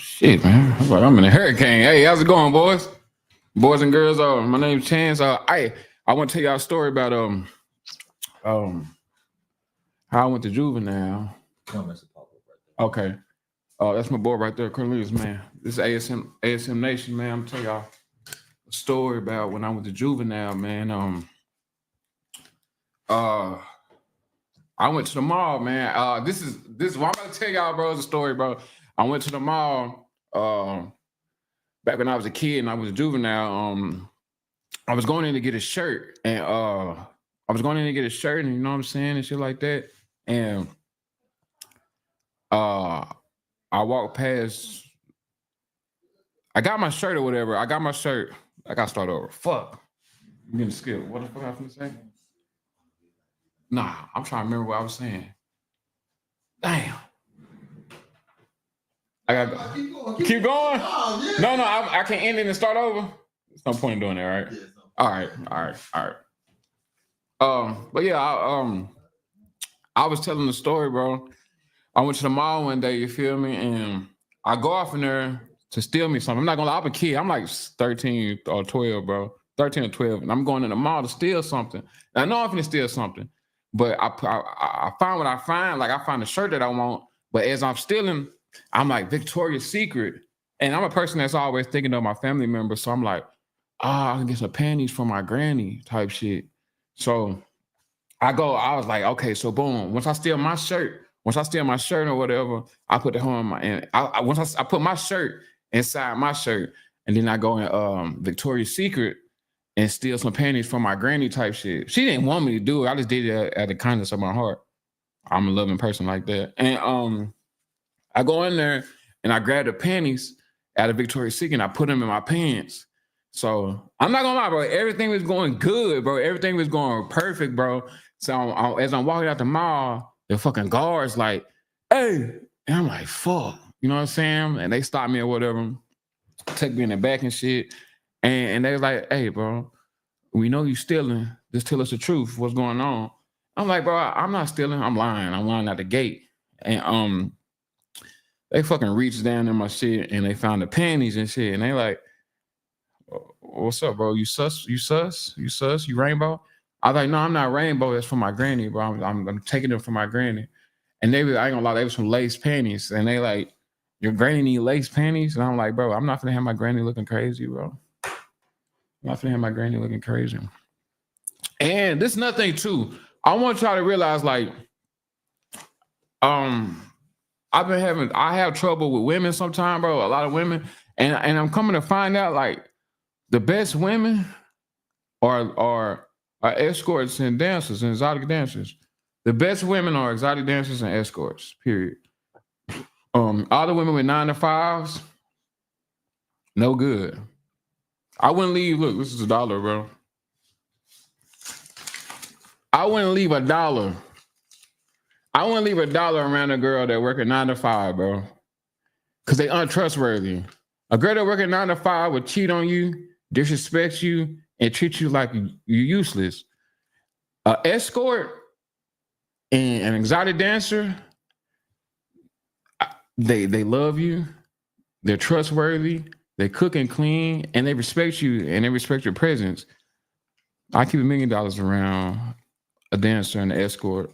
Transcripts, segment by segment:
Shit, man. I'm in a hurricane. Hey, how's it going, boys? Boys and girls. My name's Chance. I want to tell y'all a story about um how I went to juvenile. No, Mr. Papa, Okay. That's my boy right there, Cornelius, man. This is ASM Nation, man. I'm telling y'all a story about when I went to juvenile, man. Uh I went to the mall, man. This is what I'm about to tell y'all, bro, is a story, bro. I went to the mall back when I was a kid and I was a juvenile. I was going in to get a shirt, and and you know what I'm saying, and shit like that. And uh I walked past, I got my shirt or whatever. I got my shirt. I gotta start over. Fuck. I'm getting skilled. What the fuck I was gonna say? Nah, I'm trying to remember what I was saying. Damn. I got keep going. Oh, yeah. No, I can't end it and start over. There's no point in doing that, right? Yeah, all right. But yeah, I was telling the story, bro. I went to the mall one day, you feel me? And I go off in there to steal me something. I'm not gonna lie, I'm a kid. I'm like 13 or 12, bro. 13 or 12. And I'm going in the mall to steal something. And I know I'm gonna steal something, but I find what I find. Like, I find the shirt that I want, but as I'm stealing, I'm like Victoria's Secret. And I'm a person that's always thinking of my family members. So I'm like, I can get some panties for my granny type shit. So I was like, okay, so boom. Once I steal my shirt or whatever, I put the home in my, and once I put my shirt inside my shirt, and then I go in Victoria's Secret and steal some panties from my granny type shit. She didn't want me to do it. I just did it out of the kindness of my heart. I'm a loving person like that. And I go in there and I grab the panties out of Victoria's Secret and I put them in my pants. So I'm not gonna lie, bro. Everything was going good, bro. Everything was going perfect, bro. So as I'm walking out the mall, the fucking guards like, hey, and I'm like, fuck, you know what I'm saying? And they stop me or whatever, take me in the back and shit. And they was like, hey, bro, we know you stealing. Just tell us the truth. What's going on? I'm like, bro, I'm not stealing. I'm lying. I'm lying at the gate. And they fucking reached down in my shit and they found the panties and shit. And they like, what's up, bro? You sus? You rainbow? I was like, no, I'm not rainbow. That's for my granny, bro. I'm taking them for my granny. And I ain't gonna lie, they was some lace panties. And they like, your granny need lace panties? And I'm like, bro, I'm not gonna have my granny looking crazy, bro. I'm not gonna have my granny looking crazy. And this is another thing too. I want y'all to realize, like, I have trouble with women sometimes, bro. A lot of women. And I'm coming to find out, like, the best women are escorts and dancers and exotic dancers. The best women are exotic dancers and escorts, period. All the women with 9 to 5s, no good. I wouldn't leave. Look, this is $1, bro. I wouldn't leave $1. I wouldn't leave $1 around a girl that work at 9 to 5, bro. Because they untrustworthy. A girl that work at 9 to 5 would cheat on you, disrespect you, and treat you like you're useless. An escort and an exotic dancer, they love you, they're trustworthy, they cook and clean, and they respect you, and they respect your presence. I keep $1 million around a dancer and an escort.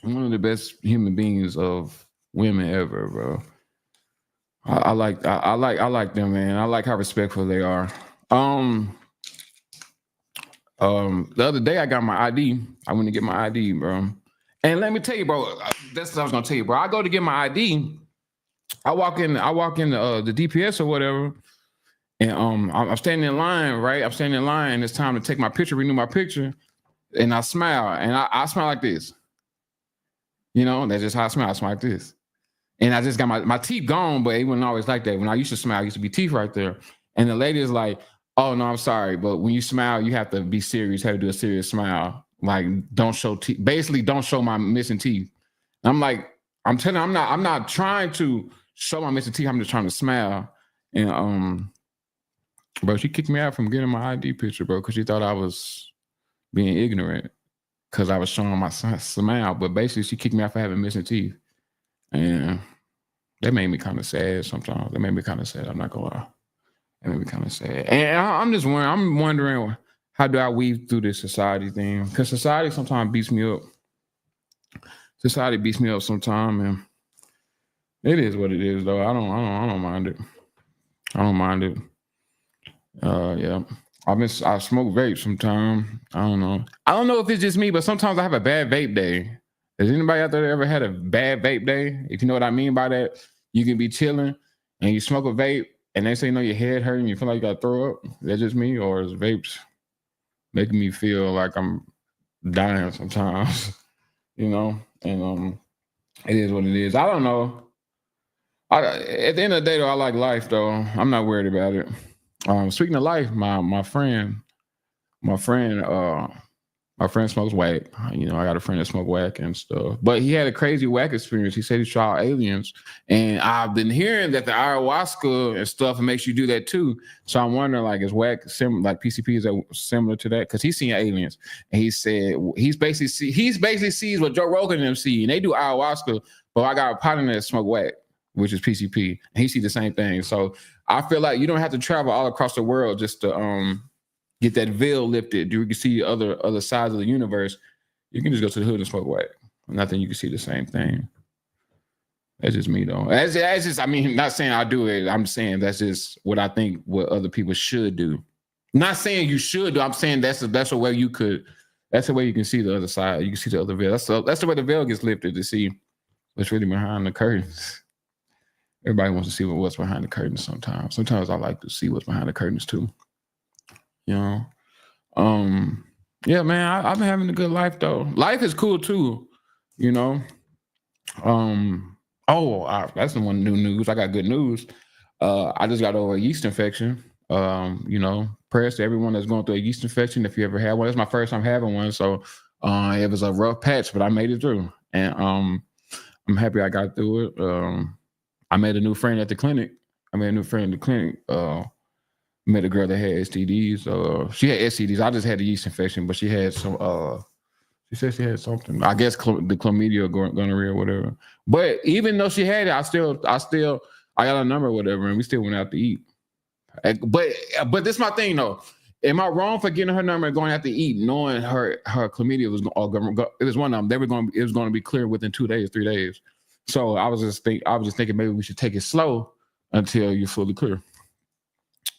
One of the best human beings of women ever, bro. I like them, man. I like how respectful they are. The other day I got my ID. I went to get my ID, bro. And let me tell you, bro, that's what I was gonna tell you, bro. I go to get my ID. I walk in the DPS or whatever, and I'm standing in line, right? I'm standing in line. It's time to take my picture, renew my picture, and I smile, and I smile like this. You know, that's just how I smile. I smile like this. And I just got my teeth gone, but it wasn't always like that. When I used to smile, I used to be teeth right there. And the lady is like, oh, no, I'm sorry. But when you smile, you have to be serious. You have to do a serious smile. Like, don't show teeth. Basically, don't show my missing teeth. I'm like, I'm telling you, I'm not trying to show my missing teeth. I'm just trying to smile. And, bro, she kicked me out from getting my ID picture, bro, because she thought I was being ignorant because I was showing my smile. But basically, she kicked me out for having missing teeth. And They made me kind of sad sometimes. They made me kind of sad. I'm not gonna lie. They made me kind of sad. And I'm just wondering. I'm wondering how do I weave through this society thing? Because society sometimes beats me up. Society beats me up sometimes, and it is what it is. Though I don't mind it. I don't mind it. Yeah. I smoke vape sometimes. I don't know. I don't know if it's just me, but sometimes I have a bad vape day. Has anybody out there ever had a bad vape day? If you know what I mean by that, you can be chilling and you smoke a vape and they say, you know, your head hurting, you feel like you got to throw up. Is that just me, or is vapes making me feel like I'm dying sometimes? You know, and it is what it is. I don't know. At the end of the day, though, I like life. Though I'm not worried about it. Speaking of life, my friend, my friend smokes whack. You know, I got a friend that smokes whack and stuff. But he had a crazy whack experience. He said he saw aliens, and I've been hearing that the ayahuasca and stuff makes you do that too. So I'm wondering, like, is whack like PCP is that similar to that? Because he's seen aliens, and he said he's basically sees what Joe Rogan and them see, and they do ayahuasca. But I got a partner that smoke whack, which is PCP, and he see the same thing. So I feel like you don't have to travel all across the world just to get that veil lifted. You can see other sides of the universe. You can just go to the hood and smoke whack. Nothing, you can see the same thing. That's just me though. That's just, I mean, not saying I do it. I'm saying that's just what I think what other people should do. Not saying you should do. I'm saying that's a way you could. That's the way you can see the other side. You can see the other veil. That's the way the veil gets lifted, to see what's really behind the curtains. Everybody wants to see what's behind the curtains sometimes. Sometimes I like to see what's behind the curtains too. You know? Yeah, man, I've been having a good life though. Life is cool too, you know. That's the one new news. I got good news. I just got over a yeast infection. You know, prayers to everyone that's going through a yeast infection. If you ever had one, it's my first time having one, so it was a rough patch, but I made it through, and I'm happy I got through it. I made a new friend at the clinic. Met a girl that had STDs. She had STDs. I just had the yeast infection, but she had some. She said she had something. I guess the chlamydia or gonorrhea or whatever. But even though she had it, I got a number or whatever, and we still went out to eat. But this is my thing though. Am I wrong for getting her number and going out to eat, knowing her chlamydia was all going? It was one of them. It was going to be clear within 2 days, 3 days. So I was just thinking maybe we should take it slow until you're fully clear.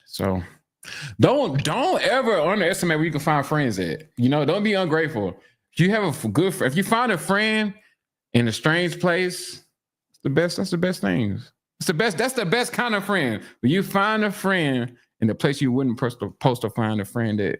So don't ever underestimate where you can find friends at. You know, don't be ungrateful. If you have if you find a friend in a strange place, it's the best. That's the best things. It's the best. That's the best kind of friend. When you find a friend in the place you wouldn't post to find a friend at.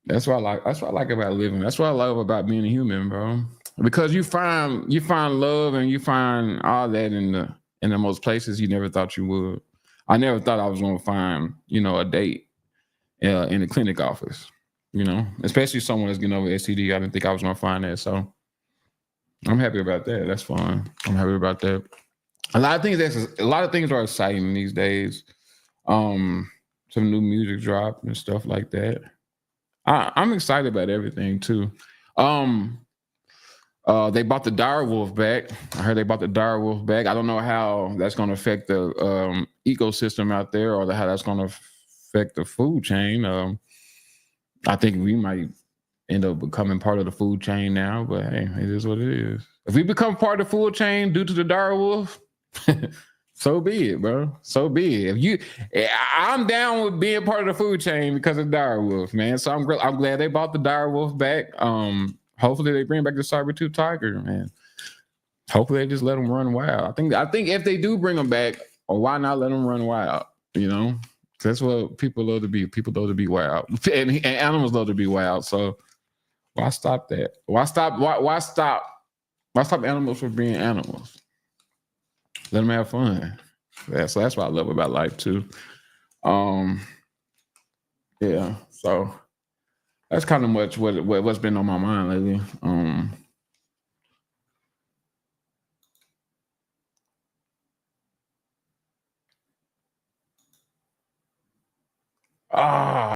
That's what I like. That's what I like about living. That's what I love about being a human, bro. Because you find love and you find all that in the most places you never thought you would. I never thought I was going to find, you know, a date in the clinic office, you know, especially someone that's getting over STD. I didn't think I was going to find that. So I'm happy about that. That's fun. I'm happy about that. A lot of things are exciting these days. Some new music drop and stuff like that. I'm excited about everything too. They bought the direwolf back. I heard they bought the direwolf back. I don't know how that's going to affect the ecosystem out there, or how that's going to affect the food chain. I think we might end up becoming part of the food chain now, but hey, it is what it is. If we become part of the food chain due to the direwolf, so be it, bro. So be it. I'm down with being part of the food chain because of direwolf, man. So I'm glad they bought the direwolf back. Hopefully they bring back the saber-tooth tiger, man. Hopefully they just let them run wild. I think if they do bring them back, or why not let them run wild? You know, that's what people love to be. People love to be wild, and animals love to be wild. So why stop that? Why stop animals from being animals? Let them have fun. That's what I love about life too. Yeah. So that's kind of much what's been on my mind lately.